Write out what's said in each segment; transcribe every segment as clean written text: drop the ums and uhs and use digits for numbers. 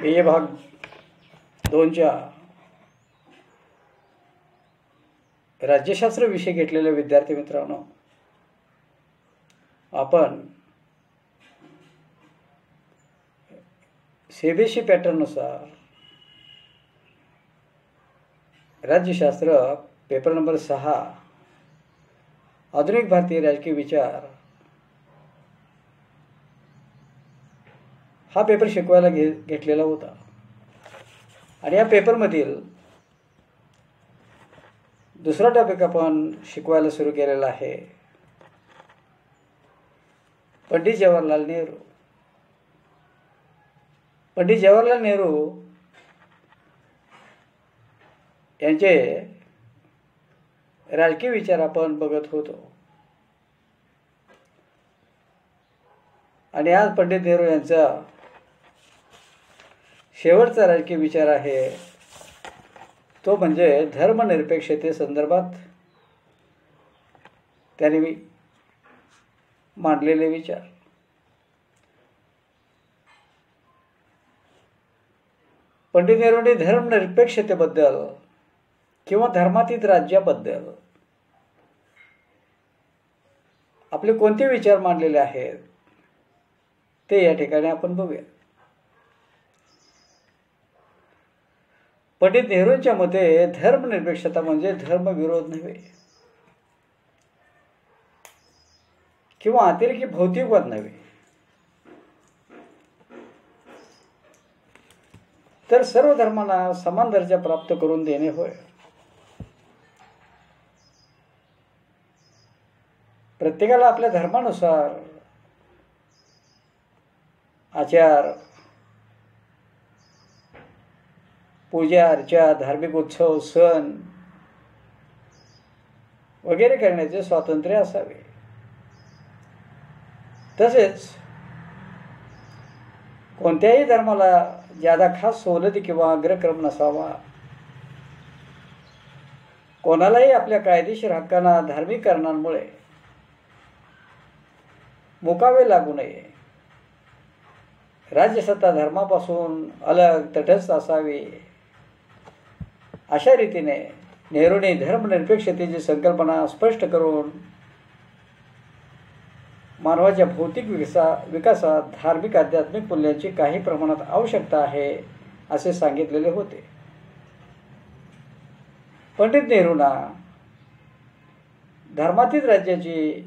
हे भाग 2च्या राज्यशास्त्र विषय घेतलेल्या विद्यार्थी मित्रांनो, आपण सीबीएसई पॅटर्ननुसार राज्यशास्त्र पेपर नंबर 6 आधुनिक भारतीय राजकीय विचार हा पेपर शिकवायला घेतलेला होता. आणि या पेपरमधील दुसरा टॉपिक आपण शिकवायला सुरू केलेला आहे, पंडित जवाहरलाल नेहरू. पंडित जवाहरलाल नेहरू यांचे राजकीय विचार आपण बघत होतो. आणि आज पंडित नेहरू यांचा शेवटचा राजकीय विचार आहे तो म्हणजे धर्मनिरपेक्षते संदर्भात त्यांनी मांडलेले विचार. पंडित नेहरूंनी धर्मनिरपेक्षतेबद्दल किंवा धर्मातीत राज्याबद्दल आपले कोणते विचार मांडलेले आहेत ते या ठिकाणी आपण बघूया. पंडित नेहरूंच्या मते धर्मनिरपेक्षता म्हणजे धर्मविरोध नव्हे किंवा अतिरेकी भौतिकवाद नव्हे, तर सर्व धर्मांना समान दर्जा प्राप्त करून देणे होय. प्रत्येकाला आपल्या धर्मानुसार आचार, पूजा अर्चा, धार्मिक उत्सव, सण वगैरे करण्याचे स्वातंत्र्य असावे. तसेच कोणत्याही धर्माला ज्यादा खास सवलती किंवा अग्रक्रम नसावा. कोणालाही आपल्या कायदेशीर हक्कांना धार्मिक कारणांमुळे मुकावे लागू नये. राज्यसत्ता धर्मापासून अलग तटस्थ असावी. अशा रीतीने नेहरूंनी धर्मनिरपेक्षतेची संकल्पना स्पष्ट करून मानवाच्या भौतिक विकासात धार्मिक आध्यात्मिक मूल्यांची काही प्रमाणात आवश्यकता आहे असे सांगितलेले होते. पंडित नेहरूंना धर्मातीत राज्याची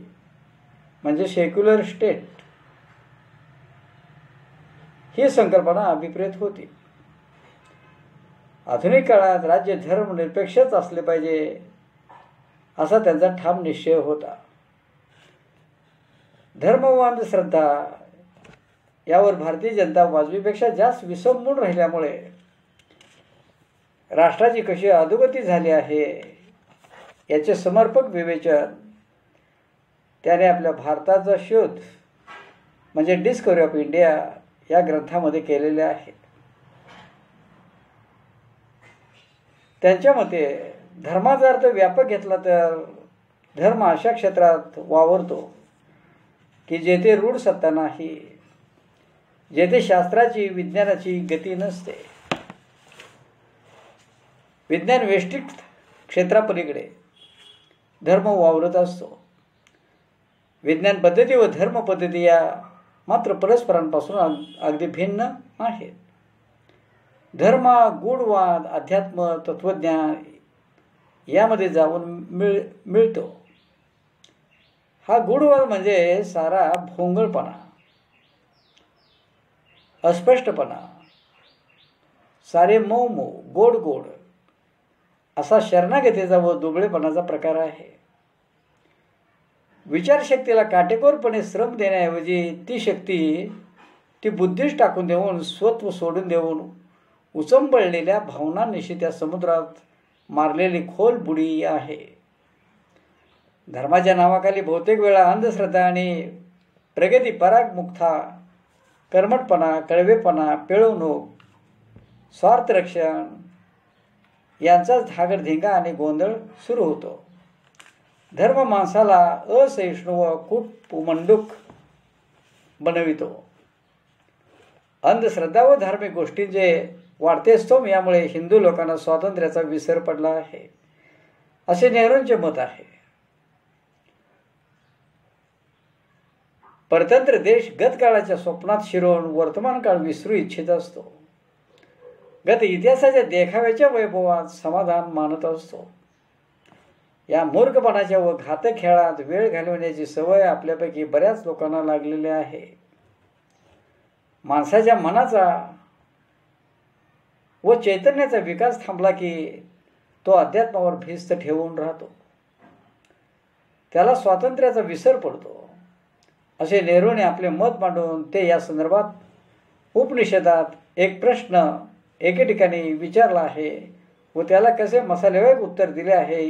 म्हणजे सेक्युलर स्टेट ही संकल्पना अभिप्रेत होती. आधुनिक काळात राज्य धर्मनिरपेक्षच असले पाहिजे असा त्यांचा ठाम निश्चय होता. धर्म व अंधश्रद्धा यावर भारतीय जनता वाजवीपेक्षा जास्त विसंबून राहिल्यामुळे राष्ट्राची कशी अधोगती झाली आहे याचे समर्पक विवेचन त्याने आपल्या भारताचा शोध म्हणजे डिस्कव्हरी ऑफ इंडिया या ग्रंथामध्ये केलेले आहे. त्यांच्या मते धर्माचा अर्थ व्यापक घेतला तर धर्म अशा क्षेत्रात वावरतो की जेथे रूढ सत्ता नाही, जेथे शास्त्राची विज्ञानाची गती नसते. विज्ञान वेष्टिक क्षेत्रापलीकडे धर्म वावरत असतो. विज्ञान पद्धती व धर्म पद्धती या मात्र परस्परांपासून अगदी भिन्न आहेत. धर्म गूढवाद, अध्यात्म, तत्वज्ञान यामध्ये जाऊन मिळतो. हा गूढवाद म्हणजे सारा भोंगळपणा, अस्पष्टपणा, सारे मऊ मऊ, गोड गोड असा शरणागतीचा व दुबळेपणाचा प्रकार आहे. विचारशक्तीला काटेकोरपणे श्रम देण्याऐवजी ती शक्ती ती बुद्धीच टाकून देऊन स्वत्व सोडून देऊन उचंबळलेल्या भावनांनिशी त्या समुद्रात मारलेली खोल बुडी आहे. धर्माच्या नावाखाली बहुतेक वेळा अंधश्रद्धा आणि प्रगती परागमुक्ता, कर्मटपणा, कळवेपणा, पिळवणूक, स्वार्थरक्षण यांचाच धागडधिंगा आणि गोंधळ सुरू होतो. धर्म माणसाला असहिष्णू व कुटपुमंडूक बनवितो. अंधश्रद्धा व धार्मिक गोष्टींचे वाढते स्तोम यामुळे हिंदू लोकांना स्वातंत्र्याचा विसर पडला आहे, असे नेहरूंचे मत आहे. परतंत्र देश गतकाळाच्या स्वप्नात शिरून वर्तमान काळ विसरू इच्छित असतो. गत इतिहासाच्या देखाव्याच्या वैभवात समाधान मानत असतो. या मूर्खपणाच्या व घातक खेळात वेळ घालवण्याची सवय आपल्यापैकी बऱ्याच लोकांना लागलेली आहे. माणसाच्या मनाचा व चैतन्याचा विकास थांबला की तो अध्यात्मावर भिस्त ठेवून राहतो. त्याला स्वातंत्र्याचा विसर पडतो, असे नेहरूने आपले मत मांडून ते या संदर्भात उपनिषदात एक प्रश्न एके ठिकाणी विचारला आहे व त्याला कसे मसालेवाईक उत्तर दिले आहे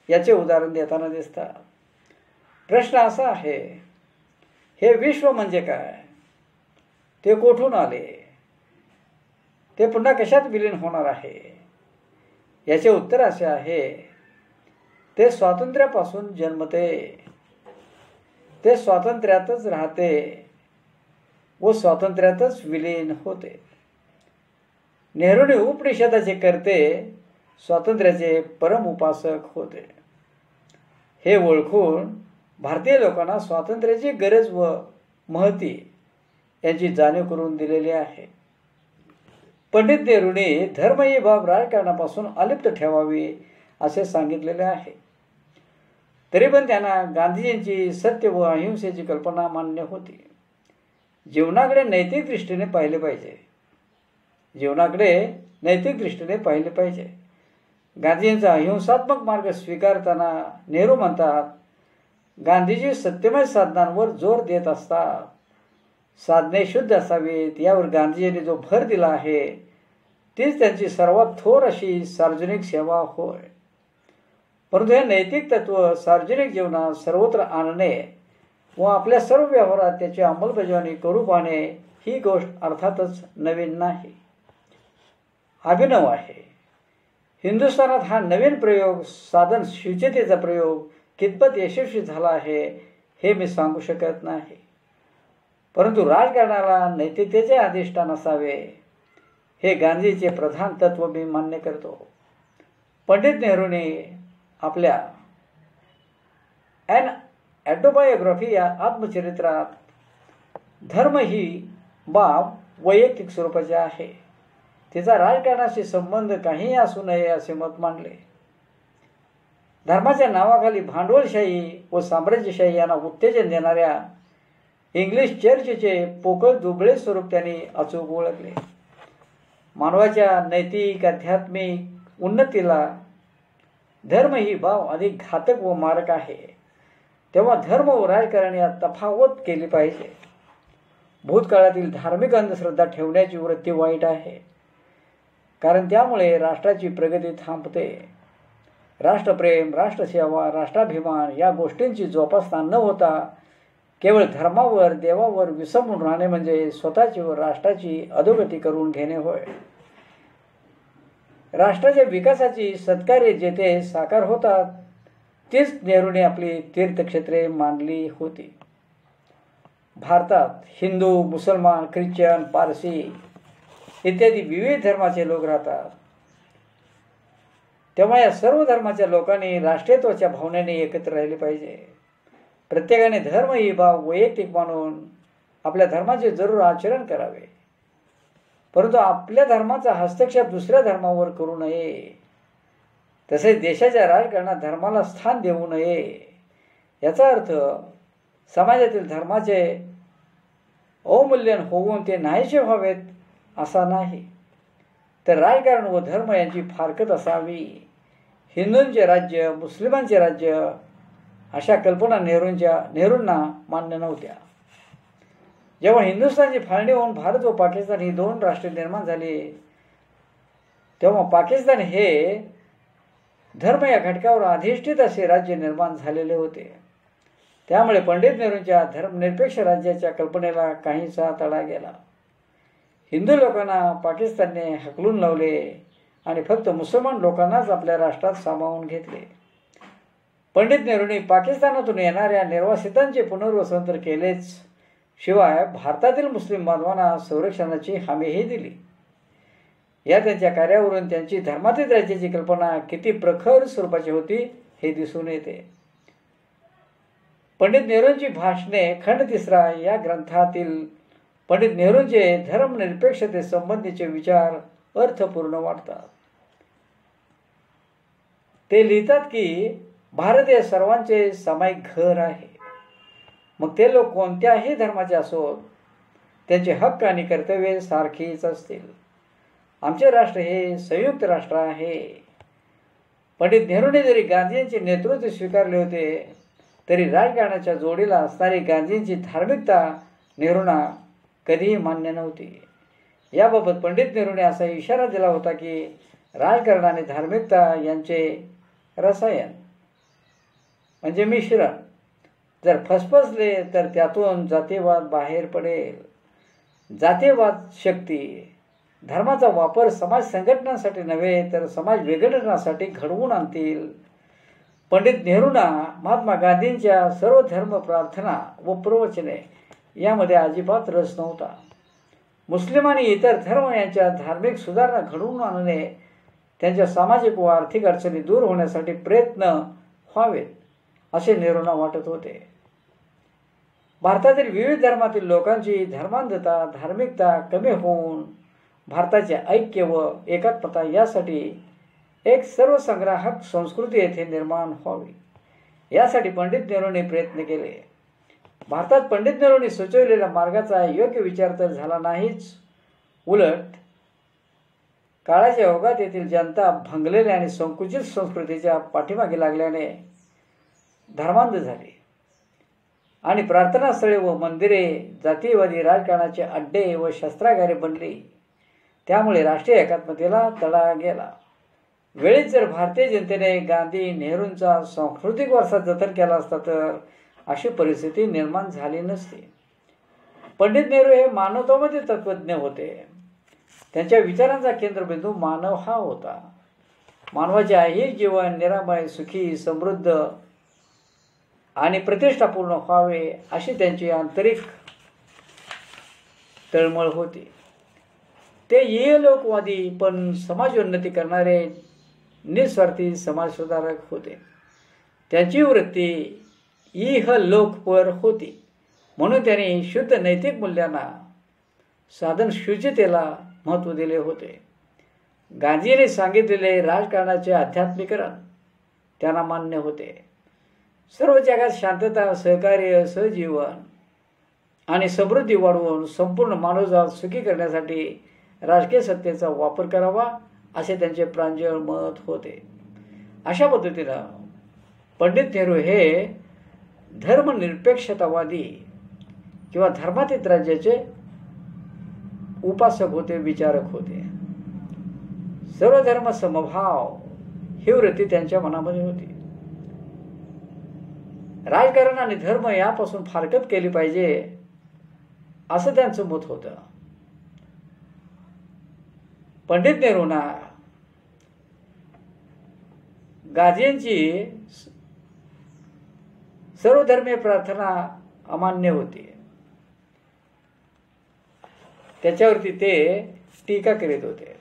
याचे उदाहरण देताना दिसतात. प्रश्न असा आहे, हे विश्व म्हणजे काय? ते कोठून आले? ते पुन्हा कशात विलीन होणार आहे? याचे उत्तर असे आहे, ते स्वातंत्र्यापासून जन्मते, ते स्वातंत्र्यातच राहते व स्वातंत्र्यातच विलीन होते. नेहरूने उपनिषदाचे करते स्वातंत्र्याचे परम उपासक होते. हे ओळखून भारतीय लोकांना स्वातंत्र्याची गरज व महती यांची जाणीव करून दिलेली आहे. पंडित नेहरूने धर्म ही बाब राजकारणापासून अलिप्त ठेवावी असे सांगितलेले आहे. तरी पण त्यांना गांधीजींची सत्य व अहिंसेची कल्पना मान्य होती. जीवनाकडे नैतिक दृष्टीने पाहिले पाहिजे. गांधीजींचा अहिंसात्मक मार्ग स्वीकारताना नेहरू म्हणतात, गांधीजी सत्यमय साधनांवर जोर देत असतात. साधने शुद्ध असावीत यावर गांधीजींनी जो भर दिला आहे तीच त्यांची सर्वात थोर अशी सार्वजनिक सेवा होय. परंतु हे नैतिक तत्व सार्वजनिक जीवनात सर्वत्र आणणे व आपल्या सर्व व्यवहारात त्याची अंमलबजावणी करू पाहणे ही गोष्ट अर्थातच नवीन नाही, अभिनव आहे. हिंदुस्थानात हा नवीन प्रयोग साधन शुचितेचा प्रयोग कितपत यशस्वी झाला आहे हे मी सांगू शकत नाही. परंतु राजकारणाला नैतिकतेचे अधिष्ठान असावे हे गांधीचे प्रधान तत्व मी मान्य करतो. पंडित नेहरूने आपल्या ॲन ॲटोबायोग्राफी या आत्मचरित्रात धर्म ही बाब वैयक्तिक स्वरूपाची आहे, तिचा राजकारणाशी संबंध काहीही असू नये असे मत मांडले. धर्माच्या नावाखाली भांडवलशाही व साम्राज्यशाही यांना उत्तेजन देणाऱ्या इंग्लिश चर्चचे पोकळ दुबळे स्वरूप त्यांनी अचूक ओळखले. मानवाच्या नैतिक आध्यात्मिक उन्नतीला धर्म ही बाब अधिक घातक व मारक आहे. तेव्हा धर्म व राजकारण यात तफावत केली पाहिजे. भूतकाळातील धार्मिक अंधश्रद्धा ठेवण्याची वृत्ती वाईट आहे, कारण त्यामुळे राष्ट्राची प्रगती थांबते. राष्ट्रप्रेम, राष्ट्रसेवा, राष्ट्राभिमान या गोष्टींची जोपासना न होता केवळ धर्मावर, देवावर विसंबून राहणे म्हणजे स्वतःची व राष्ट्राची अधोगती करून घेणे होय. राष्ट्राच्या विकासाची सत्कार्ये जेथे साकार होतात तीच नेहरूने आपली तीर्थक्षेत्रे मानली होती. भारतात हिंदू, मुसलमान, ख्रिश्चन, पारसी इत्यादी विविध धर्माचे लोक राहतात. तेव्हा या सर्व धर्माच्या लोकांनी राष्ट्रीयत्वाच्या भावनेने एकत्र राहिले पाहिजे. प्रत्येकाने धर्म ही बाब वैयक्तिक मानून आपल्या धर्माचे जरूर आचरण करावे, परंतु आपल्या धर्माचा हस्तक्षेप दुसऱ्या धर्मावर करू नये. तसेच देशाच्या राजकारणात धर्माला स्थान देऊ नये. याचा अर्थ समाजातील धर्माचे अवमूल्यन होऊन ते नाहीसे व्हावेत असा नाही, तर राजकारण व धर्म यांची फारकत असावी. हिंदूंचे राज्य, मुस्लिमांचे राज्य अशा कल्पना नेहरूंना मान्य नव्हत्या. जेव्हा हिंदुस्थानची फाळणी होऊन भारत व पाकिस्तान ही दोन राष्ट्रे निर्माण झाली तेव्हा पाकिस्तान हे धर्म या घटकावर अधिष्ठित असे राज्य निर्माण झालेले होते. त्यामुळे पंडित नेहरूंच्या धर्मनिरपेक्ष राज्याच्या कल्पनेला काहीसा तडा गेला. हिंदू लोकांना पाकिस्तानने हकलून लावले आणि फक्त मुसलमान लोकांनाच आपल्या राष्ट्रात सामावून घेतले. पंडित नेहरूंनी पाकिस्तानातून येणाऱ्या निर्वासितांचे पुनर्वसन तर केलेच, शिवाय भारतातील मुस्लिम बांधवांना संरक्षणाची हमीही दिली. या त्यांच्या कार्यावरून त्यांची धर्मातीत राज्याची कल्पना किती प्रखर स्वरूपाची होती हे दिसून येते. पंडित नेहरूंची भाषणे खंड 3 या ग्रंथातील पंडित नेहरूंचे धर्मनिरपेक्षते संबंधीचे विचार अर्थपूर्ण वाटतात. ते लिहितात की भारत हे सर्वांचे सामायिक घर आहे. मग ते लोक कोणत्याही धर्माचे असोत, त्यांचे हक्क आणि कर्तव्ये सारखीच असतील. आमचे राष्ट्र हे संयुक्त राष्ट्र आहे. पंडित नेहरूंनी जरी गांधींचे नेतृत्व स्वीकारले होते तरी राजकारणाच्या जोडीला असणारी गांधींची धार्मिकता नेहरूंना कधीही मान्य नव्हती. याबाबत पंडित नेहरूंनी असा इशारा दिला होता की राजकारण आणि धार्मिकता यांचे रसायन म्हणजे मिश्रण जर फसफसले तर त्यातून जातीयवाद बाहेर पडेल. जातीयवाद शक्ती धर्माचा वापर समाज संघटनांसाठी नव्हे तर समाज विघटनासाठी घडवून आणतील. पंडित नेहरूंना महात्मा गांधींच्या सर्व धर्म प्रार्थना व प्रवचने यामध्ये अजिबात रस नव्हता. मुस्लिम आणि इतर धर्म यांच्या धार्मिक सुधारणा घडवून आणणे, त्यांच्या सामाजिक व आर्थिक अडचणी दूर होण्यासाठी प्रयत्न व्हावेत असे नेहरूंना वाटत होते. भारतातील विविध धर्मातील लोकांची धर्मांधता धार्मिकता कमी होऊन भारताचे ऐक्य व एकात्मता यासाठी एक सर्वसंग्राहक संस्कृती येथे निर्माण व्हावी यासाठी पंडित नेहरूंनी प्रयत्न केले. भारतात पंडित नेहरूंनी सुचवलेल्या मार्गाचा योग्य विचार तर झाला नाहीच, उलट काळाच्या ओघात येथील जनता भंगलेल्या आणि संकुचित संस्कृतीच्या पाठीमागे लागल्याने धर्मांध झाली आणि प्रार्थनास्थळे व मंदिरे जातीयवादी राजकारणाचे अड्डे व शस्त्रागारे बनली. त्यामुळे राष्ट्रीय एकात्मतेला तडा गेला. वेळीच जर भारतीय जनतेने गांधी नेहरूंचा सांस्कृतिक वारसा जतन केला असता तर अशी परिस्थिती निर्माण झाली नसती. पंडित नेहरू हे मानवतावादी तत्त्वज्ञ होते. त्यांच्या विचारांचा केंद्रबिंदू मानव हा होता. मानवाचे ऐहिक जीवन निरामय सुखी समृद्ध आणि प्रतिष्ठापूर्ण व्हावे अशी त्यांची आंतरिक तळमळ होती. ते इहलोकवादी पण समाजोन्नती करणारे निस्वार्थी समाजसुधारक होते. त्यांची वृत्ती इहलोकपर होती. म्हणून त्यांनी शुद्ध नैतिक मूल्यांना साधन शुचितेला महत्त्व दिले होते. गांधींनी सांगितलेले राजकारणाचे आध्यात्मिकरण त्यांना मान्य होते. सर्व जगात शांतता सहकार्य सहजीवन आणि समृद्धी वाढवून संपूर्ण मानवजात सुखी करण्यासाठी राजकीय सत्तेचा वापर करावा असे त्यांचे प्रांजळ मत होते. अशा पद्धतीनं पंडित नेहरू हे धर्मनिरपेक्षतावादी किंवा धर्मातीत राज्याचे उपासक होते, विचारक होते. सर्व धर्म समभाव ही वृत्ती त्यांच्या मनामध्ये होती. राजकारण आणि धर्म यापासून फारकत केली पाहिजे असं त्यांचं मत होतं. पंडित नेहरूंना गांधींची सर्वधर्मीय प्रार्थना अमान्य होती. त्याच्यावरती ते टीका करीत होते.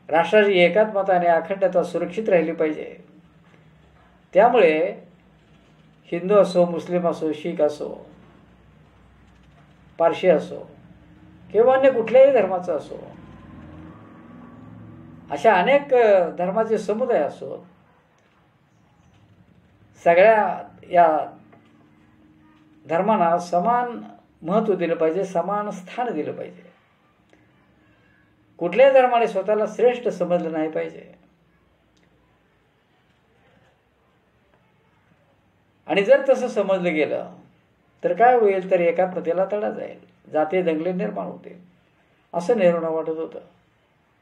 राष्ट्राची एकात्मता आणि अखंडता सुरक्षित राहिली पाहिजे. त्यामुळे हिंदू असो मुस्लिम असो शीख असो पारशी असो किंवा अन्य कुठल्याही धर्माचा असो अशा अनेक धर्माचे समुदाय असो सगळ्या या धर्मांना समान महत्त्व दिलं पाहिजे, समान स्थान दिलं पाहिजे. कुठल्याही धर्माने स्वतःला श्रेष्ठ समजलं नाही पाहिजे. आणि जर तसं समजलं गेलं तर काय होईल तर एकात्मतेला तडा जाईल, जातीय दंगली निर्माण होतील असं नेहरूंना वाटत होतं.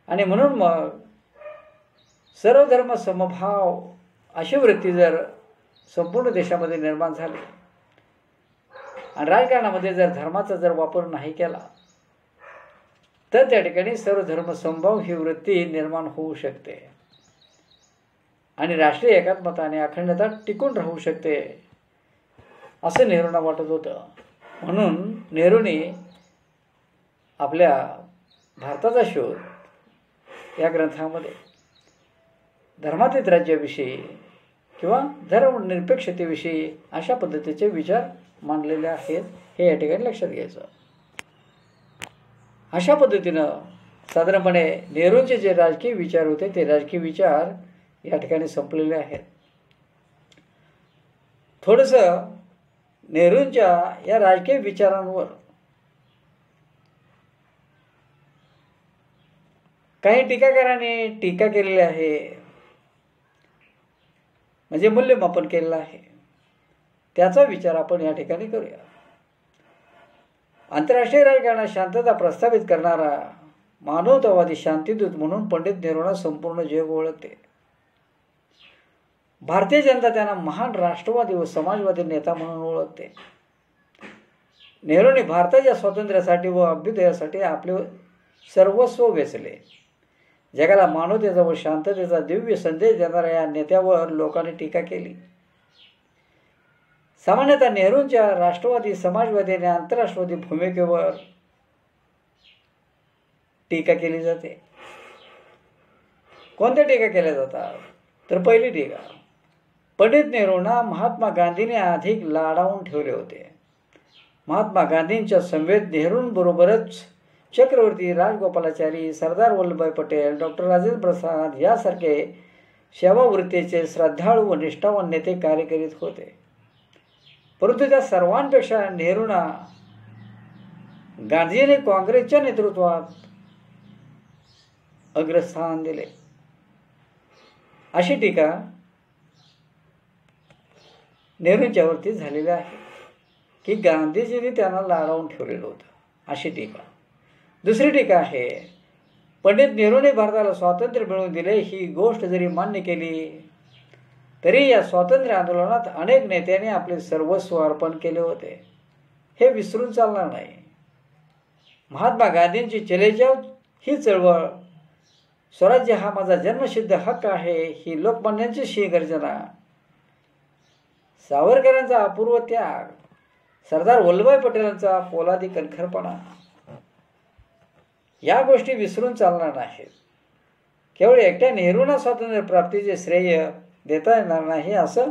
आणि म्हणून मग सर्व धर्म समभाव अशी वृत्ती जर संपूर्ण देशामध्ये निर्माण झाली आणि राजकारणामध्ये जर धर्माचा जर वापर नाही केला तर त्या ठिकाणी सर्व धर्म समभाव ही वृत्ती निर्माण होऊ शकते आणि राष्ट्रीय एकात्मता आणि अखंडता टिकून राहू शकते असं नेहरूंना वाटत होतं. म्हणून नेहरूंनी आपल्या भारताचा शोध या ग्रंथामध्ये धर्मातीत राज्याविषयी किंवा धर्मनिरपेक्षतेविषयी अशा पद्धतीचे विचार मांडलेले आहेत, हे या ठिकाणी लक्षात घ्यायचं. अशा पद्धतीनं साधारणपणे नेहरूंचे जे राजकीय विचार होते ते राजकीय विचार या ठिकाणी संपलेले आहेत. थोडंसं नेहरूंच्या या राजकीय विचारांवर काही टीकाकारांनी टीका केलेली आहे, म्हणजे मूल्यमापन केलेलं आहे. त्याचा विचार आपण या ठिकाणी करूया. आंतरराष्ट्रीय राजकारणात शांतता प्रस्थापित करणारा मानवतावादी शांतिदूत म्हणून पंडित नेहरूंना संपूर्ण जग ओळखते. भारतीय जनता त्यांना महान राष्ट्रवादी व समाजवादी नेता म्हणून ओळखते. नेहरूंनी भारताच्या स्वातंत्र्यासाठी व अभ्युदयासाठी आपले सर्वस्व वेचले. जगाला मानवतेचा व शांततेचा दिव्य संदेश देणाऱ्या या नेत्यावर लोकांनी टीका केली. सामान्यतः नेहरूंच्या राष्ट्रवादी समाजवादी आणि आंतरराष्ट्रवादी भूमिकेवर टीका केली जाते. कोणत्या टीका केल्या जातात? तर पहिली टीका, पंडित नेहरूंना महात्मा गांधींनी अधिक लाडावून ठेवले होते. महात्मा गांधींच्या समवेत नेहरूंबरोबरच चक्रवर्ती राजगोपालाचारी, सरदार वल्लभभाई पटेल, डॉक्टर राजेंद्र प्रसाद यासारखे सेवावृत्तीचे श्रद्धाळू व निष्ठावान नेते कार्य करीत होते. परंतु त्या सर्वांपेक्षा नेहरूंना गांधींनी काँग्रेसच्या नेतृत्वात अग्रस्थान दिले. अशी टीका नेहरूंच्यावरती झालेली आहे की गांधीजींनी त्यांना लाडावून ठेवलेलं होतं, अशी टीका. दुसरी टीका आहे, पंडित नेहरूंनी भारताला स्वातंत्र्य मिळवून दिले ही गोष्ट जरी मान्य केली तरी या स्वातंत्र्य आंदोलनात अनेक नेत्यांनी आपले सर्वस्व अर्पण केले होते, हे विसरून चालणार नाही. महात्मा गांधींची चले जाव ही चळवळ, स्वराज्य हा माझा जन्मसिद्ध हक्क आहे ही लोकमान्यांची सिंह गर्जना, सावरकरांचा अपूर्व त्याग, सरदार वल्लभभाई पटेलांचा पोलादी कणखरपणा, या गोष्टी विसरून चालणार नाहीत. केवळ एकट्या नेहरूंना स्वातंत्र्य प्राप्तीचे श्रेय देता येणार नाही, असं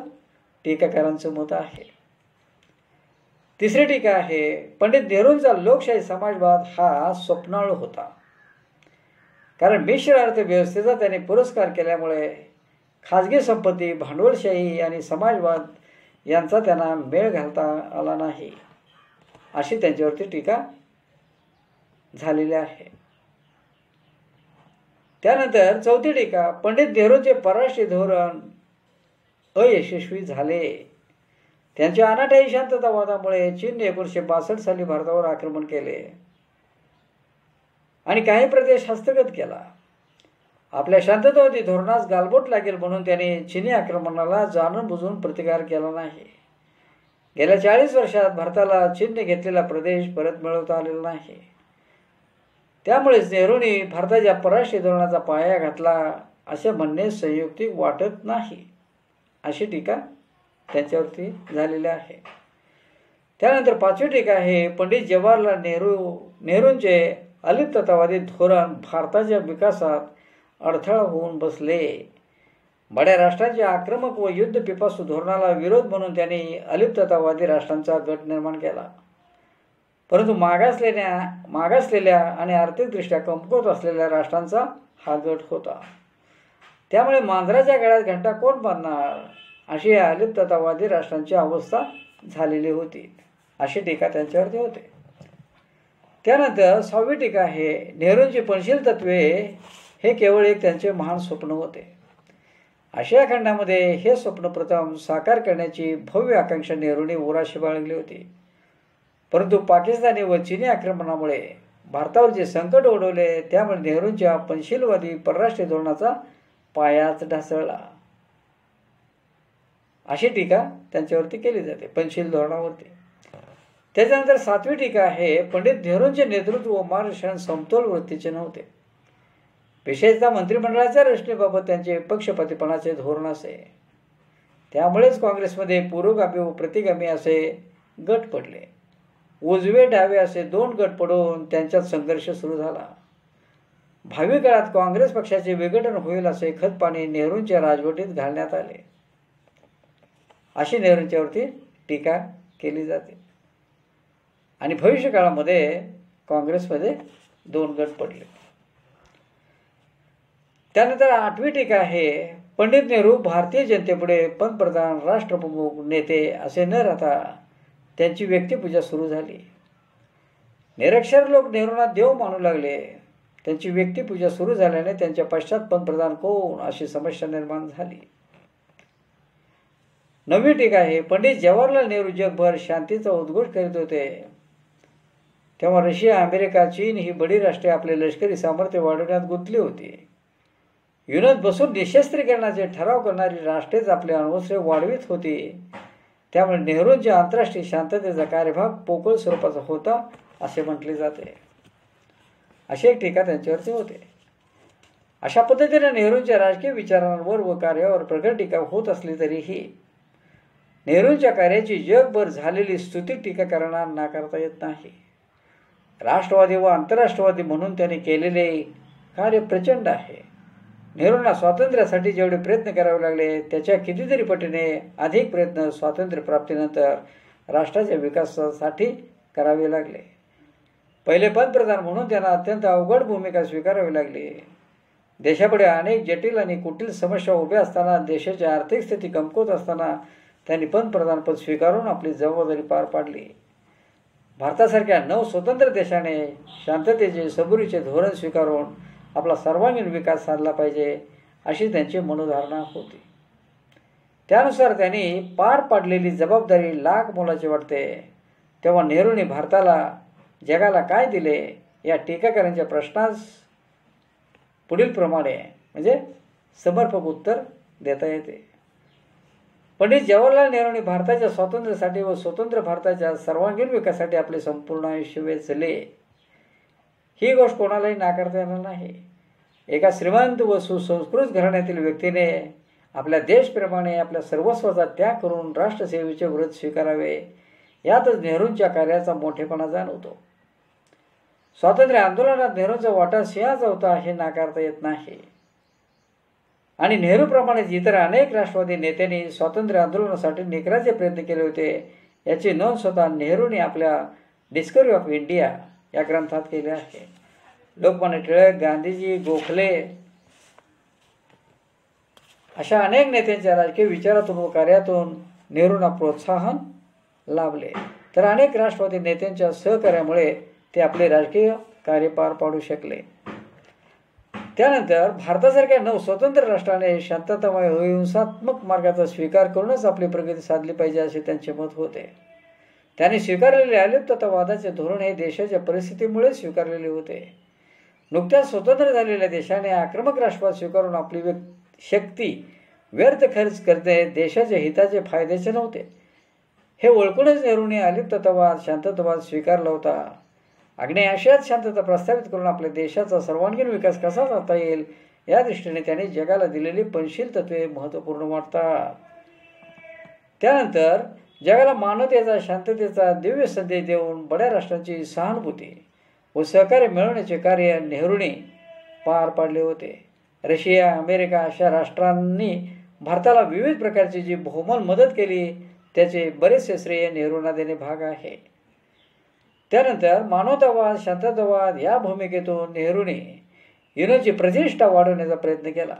टीकाकारांचं मत आहे. तिसरी टीका आहे, पंडित नेहरूंचा लोकशाही समाजवाद हा स्वप्नाळू होता. कारण मिश्र अर्थव्यवस्थेचा त्यांनी पुरस्कार केल्यामुळे खाजगी संपत्ती, भांडवलशाही आणि समाजवाद यांचा त्यांना मेळ घालता आला नाही, अशी त्यांच्यावरती टीका झालेली आहे. त्यानंतर चौथी टीका, पंडित नेहरूंचे परराष्ट्रीय धोरण अयशस्वी झाले. त्यांच्या अनाठायी शांततावादामुळे चीनने 1962 साली भारतावर आक्रमण केले आणि काही प्रदेश हस्तगत केला. आपल्या शांततावादी धोरणास गालबोट लागेल म्हणून त्याने चीनी आक्रमणाला जाणून बुजून प्रतिकार केला नाही. गेल्या 40 वर्षात भारताला चीनने घेतलेला प्रदेश परत मिळवता आलेला नाही. त्यामुळेच नेहरूंनी भारताच्या परराष्ट्रीय धोरणाचा पाया घातला असे म्हणणे संयुक्तिक वाटत नाही, अशी टीका त्यांच्यावरती झालेली आहे. त्यानंतर पाचवी टीका आहे, पंडित जवाहरलाल नेहरूंचे अलिप्ततावादी धोरण भारताच्या विकासात अडथळा होऊन बसले. बड्या राष्ट्रांच्या आक्रमक व युद्ध पिपासू धोरणाला विरोध म्हणून त्यांनी अलिप्ततावादी राष्ट्रांचा गट निर्माण केला. परंतु मागासलेल्या आणि आर्थिकदृष्ट्या कमकुवत असलेल्या राष्ट्रांचा हा गट होता. त्यामुळे मांजराच्या गळ्यात घंटा कोण बांधणार, अशी या अलिप्ततावादी राष्ट्रांची अवस्था झालेली होती, अशी टीका त्यांच्यावरती होते. त्यानंतर 6वी टीका आहे, नेहरूंची पंचशील तत्वे हे केवळ एक त्यांचे महान स्वप्न होते. आशिया खंडामध्ये हे स्वप्न प्रथम साकार करण्याची भव्य आकांक्षा नेहरूंनी उराशी बाळगली होती. परंतु पाकिस्तानी व चीनी आक्रमणामुळे भारतावर जे संकट ओढवले त्यामुळे नेहरूंच्या पंचशीलवादी परराष्ट्रीय धोरणाचा पायाच ढासळला, अशी टीका त्यांच्यावरती केली जाते, पंचशील धोरणावरती. त्याच्यानंतर 7वी टीका आहे, पंडित नेहरूंचे नेतृत्व व मार्गदर्शन समतोल वृत्तीचे नव्हते. विशेषतः मंत्रिमंडळाच्या रचनेबाबत त्यांचे पक्षपातीपणाचे धोरण असे. त्यामुळेच काँग्रेसमध्ये पुरोगामी व प्रतिगामी असे गट पडले. उजवे डावे असे दोन गट पडून त्यांच्यात संघर्ष सुरू झाला. भावी काळात काँग्रेस पक्षाचे विघटन होईल असे खतपाणी नेहरूंच्या राजवटीत घालण्यात आले, अशी नेहरूंच्यावरती टीका केली जाते. आणि भविष्यकाळामध्ये काँग्रेसमध्ये दोन गट पडले. त्यानंतर 8वी टीका आहे, पंडित नेहरू भारतीय जनतेपुढे पंतप्रधान, राष्ट्रप्रमुख, नेते असे न राहता त्यांची व्यक्तिपूजा सुरू झाली. निरक्षर लोक नेहरूंना देव मानू लागले. त्यांची व्यक्तिपूजा सुरू झाल्याने त्यांच्या पश्चात पंतप्रधान कोण अशी समस्या निर्माण झाली. 9वी टीका आहे, पंडित जवाहरलाल नेहरू जगभर शांतीचा उद्घोष करीत होते. तेव्हा रशिया, अमेरिका, चीन ही बडी राष्ट्रे आपले लष्करी सामर्थ्य वाढवण्यात गुंतली होती. युनात बसून निशस्त्रीकरणाचे ठराव करणारी राष्ट्रेच आपले अण्वस्त्रे वाढवित होती. त्यामुळे नेहरूंच्या आंतरराष्ट्रीय शांततेचा कार्यभाग पोकळ स्वरूपाचा होता असे म्हटले जाते. अशी एक टीका त्यांच्यावरती होते. अशा पद्धतीने नेहरूंच्या राजकीय विचारांवर व कार्यावर प्रगट टीका होत असली तरीही नेहरूंच्या कार्याची जगभर झालेली स्तुती टीकाकारांना नाकारता येत नाही. राष्ट्रवादी व आंतरराष्ट्रवादी म्हणून त्यांनी केलेले कार्य प्रचंड आहे. नेहरूंना स्वातंत्र्यासाठी जेवढे प्रयत्न करावे लागले त्याच्या कितीतरी पटीने अधिक प्रयत्न स्वातंत्र्यप्राप्तीनंतर राष्ट्राच्या विकासासाठी करावे लागले. पहिले पंतप्रधान म्हणून त्यांना अत्यंत अवघड भूमिका स्वीकारावी लागली. देशापुढे अनेक जटिल आणि कुटील समस्या उभ्या असताना, देशाची आर्थिक स्थिती कमकुवत असताना त्यांनी पंतप्रधानपद स्वीकारून आपली जबाबदारी पार पाडली. भारतासारख्या स्वतंत्र देशाने शांततेचे, सबुरीचे धोरण स्वीकारून आपला सर्वांगीण विकास साधला पाहिजे अशी त्यांची मनोधारणा होती. त्यानुसार त्यांनी पार पाडलेली जबाबदारी लाख मोलाची वाटते. तेव्हा नेहरूंनी भारताला, जगाला काय दिले या टीकाकारांच्या प्रश्नास पुढील प्रमाणे म्हणजे समर्पक उत्तर देता येते. पंडित जवाहरलाल नेहरूंनी भारताच्या स्वातंत्र्यासाठी व स्वतंत्र भारताच्या सर्वांगीण विकासासाठी आपले संपूर्ण आयुष्य वेचले. ही गोष्ट कोणालाही नाकारता येणार नाही. एका श्रीमंत व सुसंस्कृत घराण्यातील व्यक्तीने आपल्या देशप्रेमाने आपल्या सर्वस्वाचा त्याग करून राष्ट्रसेवेचे व्रत स्वीकारावे, यातच नेहरूंच्या कार्याचा मोठेपणा जाणवतो. स्वातंत्र्य आंदोलनात नेहरूंचा वाटा सिंहाचा होता हे नाकारता येत नाही. आणि नेहरूप्रमाणेच इतर अनेक राष्ट्रवादी नेत्यांनी स्वातंत्र्य आंदोलनासाठी निकराचे प्रयत्न केले होते याची नोंद स्वतः नेहरूंनी आपल्या डिस्कवरी ऑफ इंडिया या ग्रंथात केले आहे. लोकमान्य टिळक, गांधीजी, गोखले अशा अनेक नेत्यांच्या राजकीय विचारातून व कार्यातून नेहरूंना प्रोत्साहन लाभले. तर अनेक राष्ट्रवादी नेत्यांच्या सहकार्यामुळे ते आपले राजकीय कार्य पार पाडू शकले. त्यानंतर भारतासारख्या स्वतंत्र राष्ट्राने शांततामय व हिंसात्मक मार्गाचा स्वीकार करूनच आपली प्रगती साधली पाहिजे असे त्यांचे मत होते. त्यांनी स्वीकारलेले अलिप्ततावादाचे धोरण हे देशाच्या परिस्थितीमुळे स्वीकारलेले होते. नुकत्याच स्वतंत्र झालेल्या देशाने आक्रमक राष्ट्रवाद स्वीकारून आपली शक्ती व्यर्थ खर्च करणे देशाच्या हिताचे फायद्याचे नव्हते हे ओळखूनच नेहरूंनी अलिप्ततावाद, शांततावाद स्वीकारला होता. आग्नेय आशियात शांतता प्रस्थापित करून आपल्या देशाचा सर्वांगीण विकास कसा साधता येईल या दृष्टीने त्यांनी जगाला दिलेली पंचशील तत्वे महत्त्वपूर्ण वाटतात. त्यानंतर जगाला मानवतेचा, शांततेचा दिव्य संदेश देऊन बड्या राष्ट्रांची सहानुभूती व सहकार्य मिळवण्याचे कार्य नेहरूंनी पार पाडले होते. रशिया, अमेरिका अशा राष्ट्रांनी भारताला विविध प्रकारची जी बहुमोल मदत केली त्याचे बरेचसे श्रेय नेहरूंना देणे भाग आहे. त्यानंतर मानवतावाद, शांततावाद या भूमिकेतून नेहरूंनी युनोची प्रतिष्ठा वाढवण्याचा प्रयत्न केला.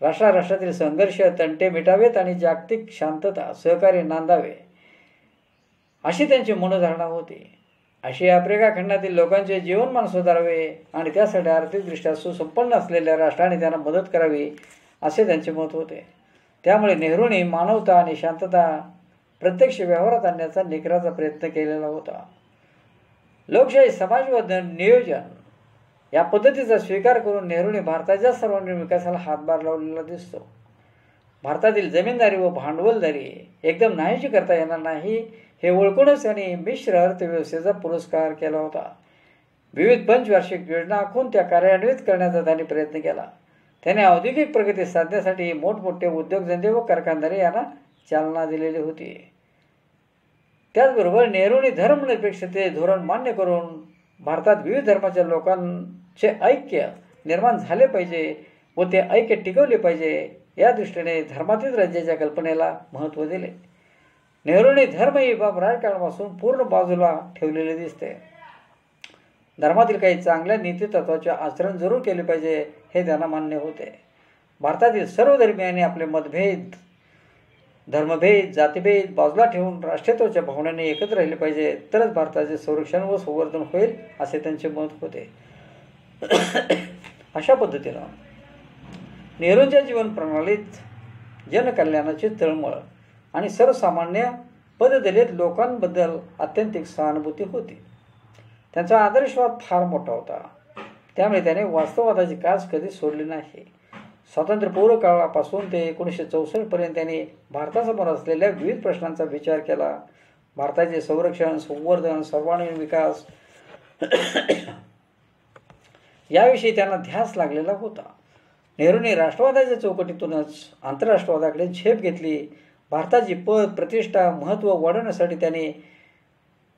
राष्ट्रातील संघर्ष, तंटे मिटावेत आणि जागतिक शांतता, सहकार्य नांदावे अशी त्यांची मनोधारणा होती. आशिया आफ्रिका खंडातील लोकांचे जीवनमान सुधारावे आणि त्यासाठी आर्थिकदृष्ट्या सुसंपन्न असलेल्या राष्ट्राने त्यांना मदत करावी असे त्यांचे मत होते. त्यामुळे नेहरूंनी मानवता आणि शांतता प्रत्यक्ष व्यवहारात आणण्याचा निकराचा प्रयत्न केलेला होता. लोकशाही, समाजवाद, नियोजन या पद्धतीचा स्वीकार करून नेहरूंनी भारताच्या सर्वांगीण विकासाला हातभार लावलेला दिसतो. भारतातील जमीनदारी व भांडवलदारी एकदम नाहीशी करता येणार नाही हे ओळखूनच त्यांनी मिश्र अर्थव्यवस्थेचा पुरस्कार केला होता. विविध पंचवार्षिक योजना आखून त्या कार्यान्वित करण्याचा त्यांनी प्रयत्न केला. त्याने औद्योगिक प्रगती साधण्यासाठी मोठमोठे उद्योगधंदे व कारखानदारी यांना चालना दिलेली होती. त्याचबरोबर नेहरूंनी धर्मनिरपेक्षते धोरण मान्य करून भारतात विविध धर्माच्या लोकांचे ऐक्य निर्माण झाले पाहिजे व ते ऐक्य टिकवले पाहिजे या दृष्टीने धर्मातीत राज्याच्या कल्पनेला महत्त्व दिले. नेहरूंनी धर्म ही बाब राजकारणापासून पूर्ण बाजूला ठेवलेले दिसते. धर्मातील काही चांगल्या नीतितत्वाचे आचरण जरूर केले पाहिजे हे त्यांना मान्य होते. भारतातील सर्व धर्मियांनी आपले मतभेद, धर्मभेद, जातीभेद बाजूला ठेवून राष्ट्रीयत्वाच्या भावनेने एकत्र राहिले पाहिजे, तरच भारताचे संरक्षण व संवर्धन होईल असे त्यांचे मत होते. अशा पद्धतीनं नेहरूंच्या जीवन प्रणालीत जनकल्याणाची तळमळ आणि सर्वसामान्य पददलित लोकांबद्दल अत्यंतिक सहानुभूती होती. त्यांचा आदर्शवाद फार मोठा होता, त्यामुळे त्याने वास्तववादाची कास कधी सोडली नाही. स्वातंत्र्यपूर्व काळापासून ते 1964पर्यंत त्यांनी भारतासमोर असलेल्या विविध प्रश्नांचा विचार केला. भारताचे संरक्षण, संवर्धन, सर्वांगीण विकास याविषयी त्यांना ध्यास लागलेला होता. नेहरूंनी राष्ट्रवादाच्या चौकटीतूनच आंतरराष्ट्रवादाकडे झेप घेतली. भारताची पद, प्रतिष्ठा, महत्त्व वाढवण्यासाठी त्यांनी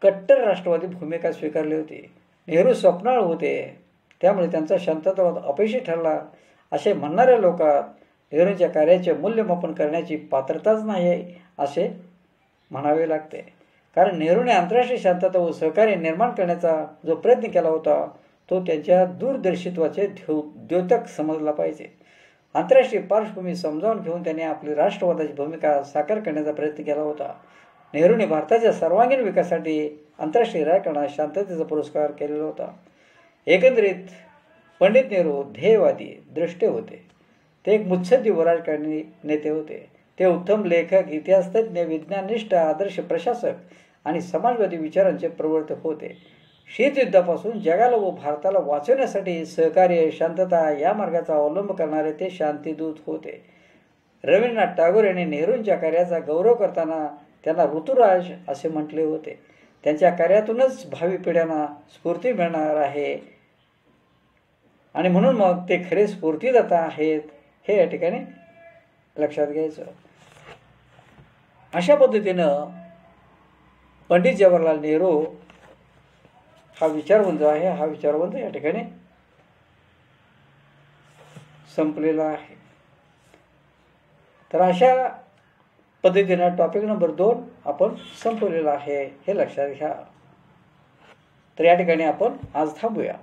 कट्टर राष्ट्रवादी भूमिका स्वीकारली होती. नेहरू स्वप्नाळ होते, त्यामुळे त्यांचा शांततावाद अपयशी ठरला असे म्हणणाऱ्या लोकात नेहरूंच्या कार्याचे मूल्यमापन करण्याची पात्रताच नाही असे म्हणावे लागते. कारण नेहरूने आंतरराष्ट्रीय शांतता व सहकार्य निर्माण करण्याचा जो प्रयत्न केला होता तो त्यांच्या दूरदर्शित्वाचे द्योतक समजला पाहिजे. आंतरराष्ट्रीय पार्श्वभूमी समजावून घेऊन त्यांनी आपली राष्ट्रवादाची भूमिका साकार करण्याचा प्रयत्न केला होता. नेहरूने भारताच्या सर्वांगीण विकासासाठी आंतरराष्ट्रीय राजकारणात शांततेचा पुरस्कार केलेला होता. एकंदरीत पंडित नेहरू ध्येयवादी दृष्टे होते. ते एक मुत्सद्दी व राजकारणी नेते होते. ते उत्तम लेखक, इतिहासतज्ञ, विज्ञाननिष्ठ, आदर्श प्रशासक आणि समाजवादी विचारांचे प्रवर्तक होते. शीतयुद्धापासून जगाला व भारताला वाचवण्यासाठी सहकार्य, शांतता या मार्गाचा अवलंब करणारे ते शांतिदूत होते. रवींद्रनाथ टागोर यांनी नेहरूंच्या कार्याचा गौरव करताना त्यांना ऋतुराज असे म्हटले होते. त्यांच्या कार्यातूनच भावी पिढ्यांना स्फूर्ती मिळणार आहे आणि म्हणून मग ते खरे स्फूर्तिदाता आहेत हे या ठिकाणी लक्षात घ्यायचं. अशा पद्धतीनं पंडित जवाहरलाल नेहरू हा विचारवंत आहे. हा विचारवंत या ठिकाणी संपलेला आहे. तर अशा पद्धतीनं टॉपिक नंबर 2 आपण संपवलेला आहे हे लक्षात घ्या. तर या ठिकाणी आपण आज थांबूया.